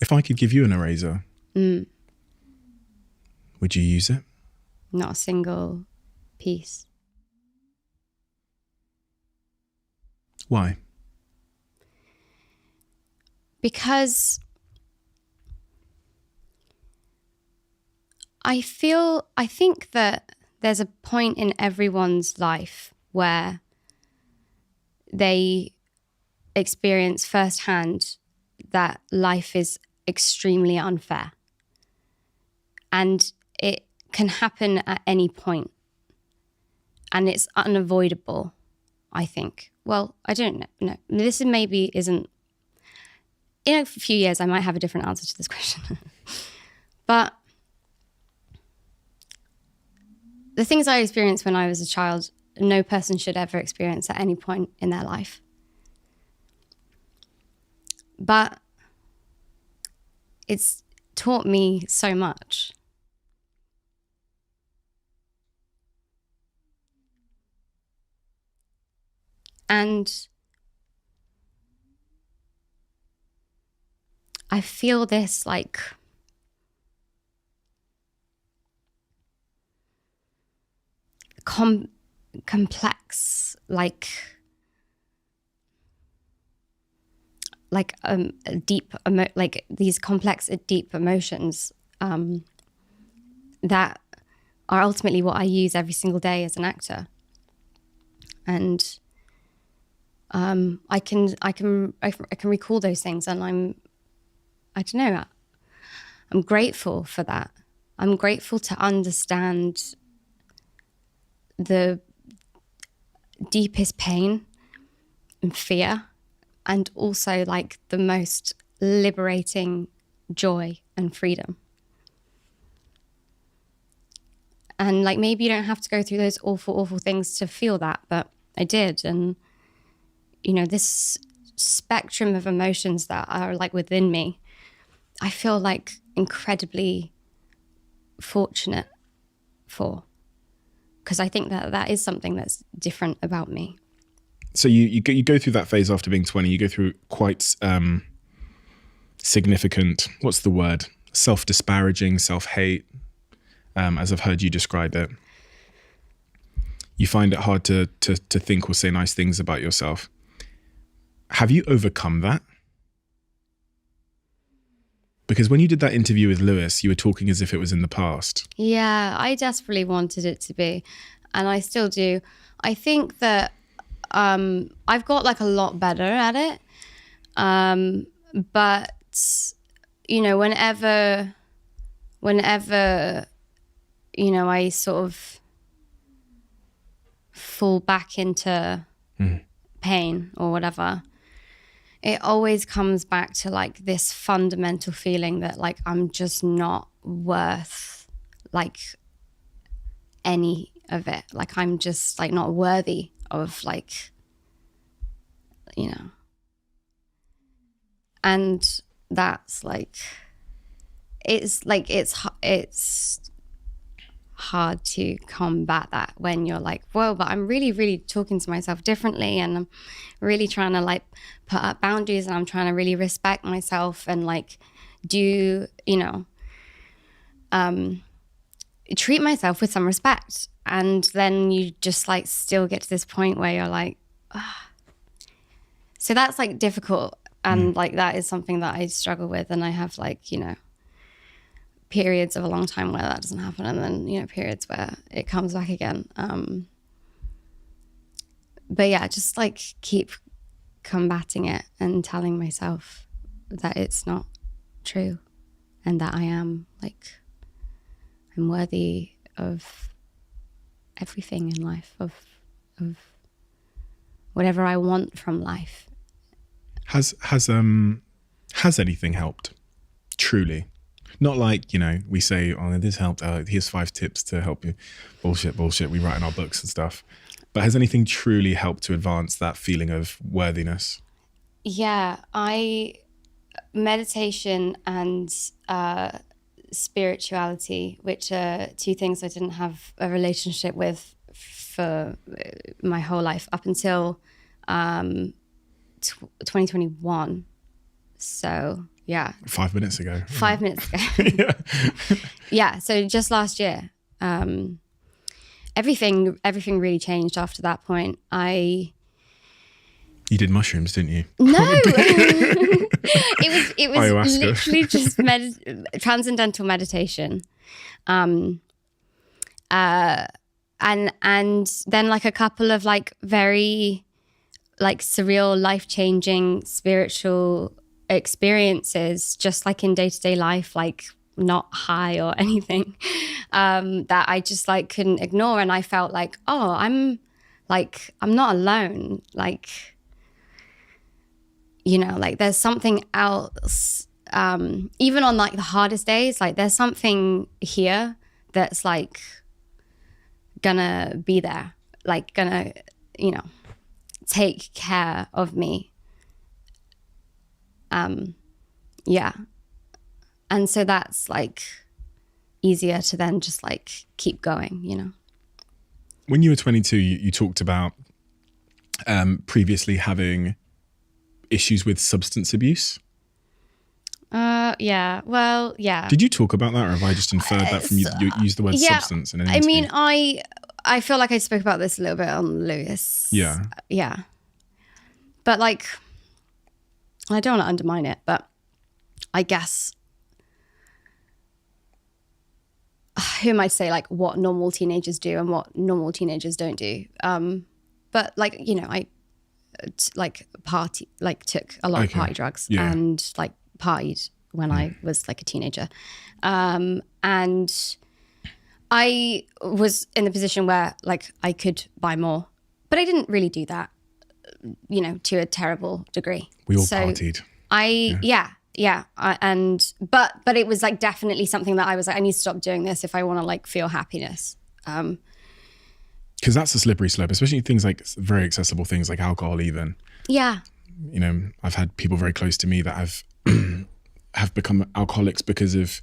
If I could give you an eraser, would you use it? Not a single piece. Why? Because I think that there's a point in everyone's life where they experience firsthand that life is extremely unfair. And it can happen at any point. And it's unavoidable, I think. Well, I don't know. This maybe isn't... In a few years, I might have a different answer to this question. But the things I experienced when I was a child, no person should ever experience at any point in their life. But it's taught me so much. And I feel this like complex, like deep, like these complex, deep emotions that are ultimately what I use every single day as an actor. And I can recall those things, and I don't know, I'm grateful for that. I'm grateful to understand the deepest pain and fear, and also like the most liberating joy and freedom. And like, maybe you don't have to go through those awful, awful things to feel that, but I did. And, you know, this spectrum of emotions that are like within me, I feel like incredibly fortunate for, because I think that that is something that's different about me. So you go through that phase after being 20, you go through quite significant, what's the word? Self-disparaging, self-hate, as I've heard you describe it. You find it hard to think or say nice things about yourself. Have you overcome that? Because when you did that interview with Lewis, you were talking as if it was in the past. Yeah, I desperately wanted it to be, and I still do. I think that I've got like a lot better at it. But, you know, whenever, you know, I sort of fall back into pain or whatever, it always comes back to like this fundamental feeling that like I'm just not worth like any of it. Like I'm just like not worthy of like, you know. And that's like, it's hard to combat that when you're like, whoa, but I'm really, really talking to myself differently, and I'm really trying to like put up boundaries, and I'm trying to really respect myself and like do, you know, treat myself with some respect. And then you just like still get to this point where you're like, ah. So that's like difficult. And like, that is something that I struggle with. And I have like, you know, periods of a long time where that doesn't happen. And then, you know, periods where it comes back again. But yeah, just like keep combating it and telling myself that it's not true and that I am like, I'm worthy of everything in life, of whatever I want from life. Has anything helped? Truly. Not like, you know, we say, oh, this helped. Here's 5 tips to help you. Bullshit. We write in our books and stuff. But has anything truly helped to advance that feeling of worthiness? Yeah, meditation and spirituality, which are 2 things I didn't have a relationship with for my whole life up until 2021. So Yeah. 5 minutes ago. 5 minutes ago. Yeah. Yeah. So just last year, everything really changed after that point. You did mushrooms, didn't you? No. it was Ayahuasca. literally just transcendental meditation. And then like a couple of like very like surreal, life-changing spiritual experiences, just like in day-to-day life, like not high or anything, that I just like couldn't ignore. And I felt like, oh, I'm not alone. Like, you know, like there's something else, even on like the hardest days, like there's something here that's like gonna be there, like gonna, you know, take care of me. Yeah. And so that's like easier to then just like keep going, you know. When you were 22, you talked about previously having issues with substance abuse. Yeah. Well, yeah. Did you talk about that, or have I just inferred that from you used the word substance in an interview? I mean, I feel like I spoke about this a little bit on Lewis. Yeah. Yeah. But like, I don't want to undermine it, but I guess, who am I to say like what normal teenagers do and what normal teenagers don't do? But like, you know, I took a lot of party drugs and like partied when I was like a teenager. And I was in the position where like I could buy more, but I didn't really do that, you know, to a terrible degree. We all partied. But it was like definitely something that I was like, I need to stop doing this if I want to like feel happiness. Because that's a slippery slope, especially things like very accessible things like alcohol even. Yeah. You know, I've had people very close to me that have become alcoholics because of,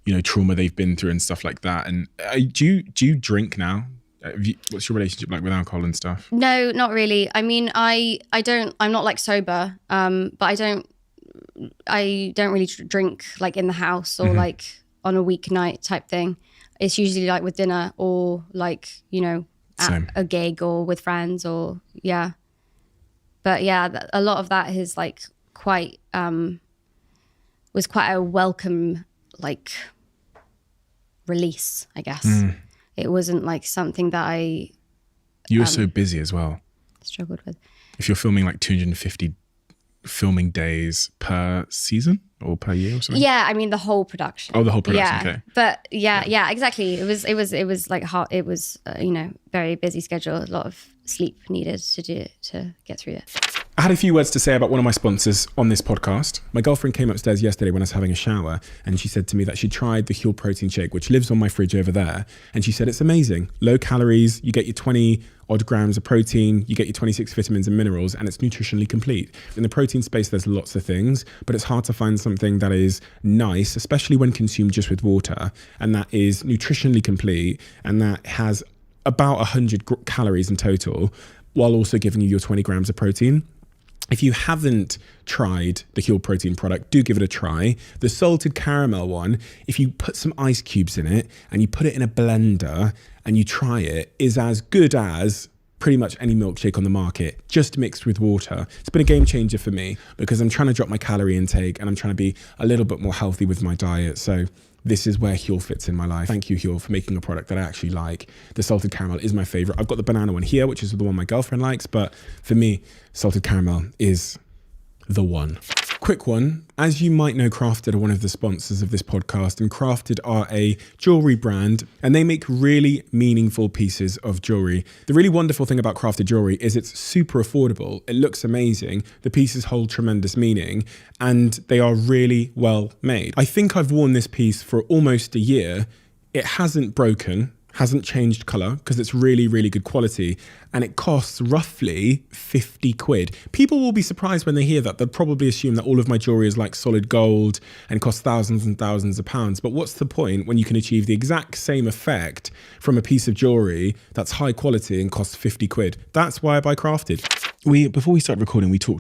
you know, trauma they've been through and stuff like that. And do you drink now? What's your relationship like with alcohol and stuff? No, not really. I mean, I'm not like sober, but I don't really drink like in the house or like on a weeknight type thing. It's usually like with dinner or like, you know, at a gig or with friends or But yeah, a lot of that is like was quite a welcome like release, I guess. It wasn't like something that you were so busy as well. Struggled with. If you're filming like 250 filming days per season or per year or something? Yeah, I mean the whole production. Oh, the whole production. Yeah, okay. But yeah, exactly. It was like hard. It was you know, very busy schedule. A lot of sleep needed to get through it. I had a few words to say about one of my sponsors on this podcast. My girlfriend came upstairs yesterday when I was having a shower, and she said to me that she tried the Huel protein shake, which lives on my fridge over there. And she said it's amazing. Low calories, you get your 20 odd grams of protein, you get your 26 vitamins and minerals, and it's nutritionally complete. In the protein space, there's lots of things, but it's hard to find something that is nice, especially when consumed just with water, and that is nutritionally complete, and that has about 100 calories in total, while also giving you your 20 grams of protein. If you haven't tried the Huel protein product, do give it a try. The salted caramel one, if you put some ice cubes in it and you put it in a blender and you try it, is as good as pretty much any milkshake on the market, just mixed with water. It's been a game changer for me because I'm trying to drop my calorie intake and I'm trying to be a little bit more healthy with my diet. So this is where Huel fits in my life. Thank you, Huel, for making a product that I actually like. The salted caramel is my favorite. I've got the banana one here, which is the one my girlfriend likes, but for me, salted caramel is the one. Quick one. As you might know, Crafted are one of the sponsors of this podcast, and Crafted are a jewelry brand, and they make really meaningful pieces of jewelry. The really wonderful thing about Crafted jewelry is it's super affordable. It looks amazing. The pieces hold tremendous meaning, and they are really well made. I think I've worn this piece for almost a year. It hasn't broken, hasn't changed color because it's really, really good quality, and it costs roughly 50 quid. People will be surprised when they hear that. They'll probably assume that all of my jewelry is like solid gold and costs thousands and thousands of pounds. But what's the point when you can achieve the exact same effect from a piece of jewelry that's high quality and costs 50 quid? That's why I buy Crafted. Before we started recording, we talked